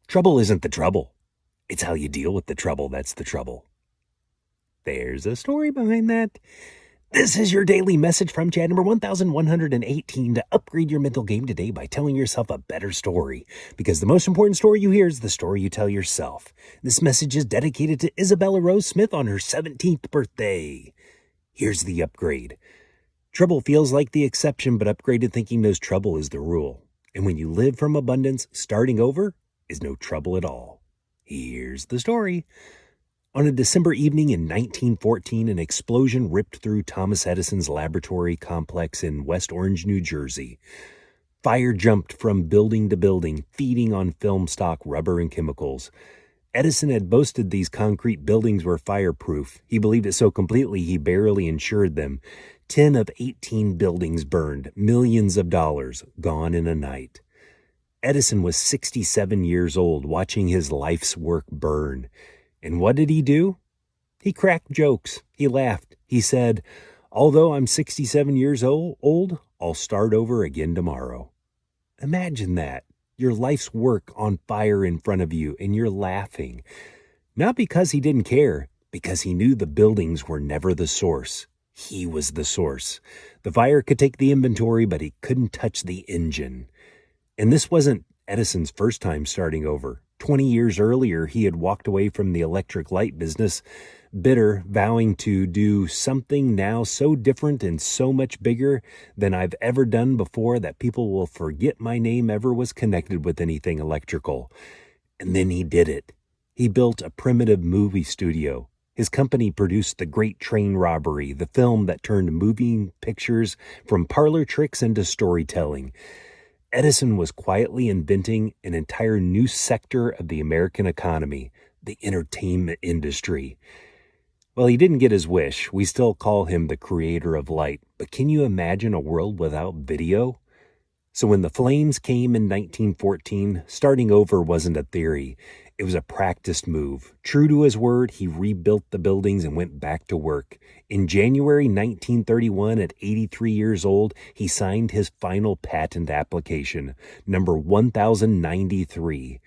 Trouble isn't the trouble. It's how you deal with the trouble that's the trouble. There's a story behind that. This is your daily message from Chad number 1118 to upgrade your mental game today by telling yourself a better story. Because the most important story you hear is the story you tell yourself. This message is dedicated to Isabella Rose Smith on her 17th birthday. Here's the upgrade. Trouble feels like the exception, but upgraded thinking knows trouble is the rule. And when you live from abundance, starting over is no trouble at all. Here's the story. On a December evening in 1914, an explosion ripped through Thomas Edison's laboratory complex in West Orange, New Jersey. Fire jumped from building to building, feeding on film stock, rubber, and chemicals. Edison had boasted these concrete buildings were fireproof. He believed it so completely he barely insured them. 10 of 18 buildings burned, millions of dollars gone in a night. Edison was 67 years old, watching his life's work burn. And what did he do? He cracked jokes. He laughed. He said, "Although I'm 67 years old, I'll start over again tomorrow." Imagine that. Your life's work on fire in front of you, and you're laughing. Not because he didn't care, because he knew the buildings were never the source. He was the source. The fire could take the inventory, but he couldn't touch the engine. And this wasn't Edison's first time starting over. 20 years earlier, he had walked away from the electric light business, bitter, vowing to do something now so different and so much bigger than I've ever done before that people will forget my name ever was connected with anything electrical. And then he did it. He built a primitive movie studio. His company produced The Great Train Robbery, the film that turned moving pictures from parlor tricks into storytelling. Edison was quietly inventing an entire new sector of the American economy, the entertainment industry. Well, he didn't get his wish. We still call him the creator of light. But can you imagine a world without video? So when the flames came in 1914, starting over wasn't a theory. It was a practiced move. True to his word, he rebuilt the buildings and went back to work. In January 1931, at 83 years old, he signed his final patent application, number 1093,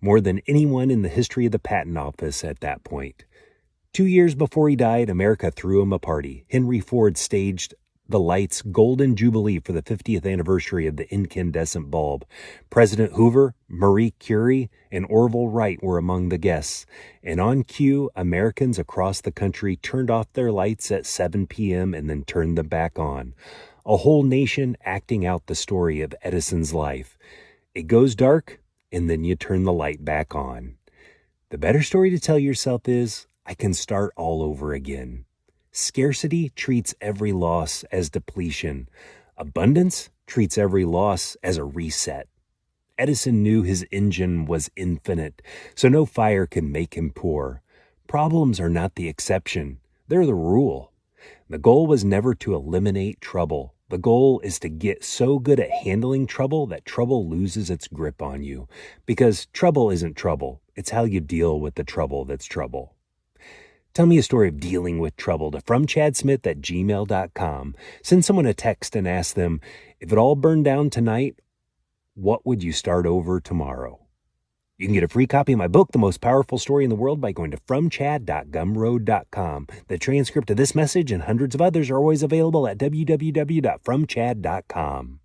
more than anyone in the history of the patent office at that point. 2 years before he died, America threw him a party. Henry Ford staged the light's golden jubilee for the 50th anniversary of the incandescent bulb. President Hoover, Marie Curie, and Orville Wright were among the guests. And on cue, Americans across the country turned off their lights at 7 p.m. and then turned them back on. A whole nation acting out the story of Edison's life. It goes dark, and then you turn the light back on. The better story to tell yourself is, I can start all over again. Scarcity treats every loss as depletion. Abundance treats every loss as a reset. Edison knew his engine was infinite, so no fire can make him poor. Problems are not the exception. They're the rule. The goal was never to eliminate trouble. The goal is to get so good at handling trouble that trouble loses its grip on you. Because trouble isn't trouble. It's how you deal with the trouble that's trouble. Tell me a story of dealing with trouble to fromchadsmith@gmail.com. Send someone a text and ask them, if it all burned down tonight, what would you start over tomorrow? You can get a free copy of my book, The Most Powerful Story in the World, by going to fromchad.gumroad.com. The transcript of this message and hundreds of others are always available at www.fromchad.com.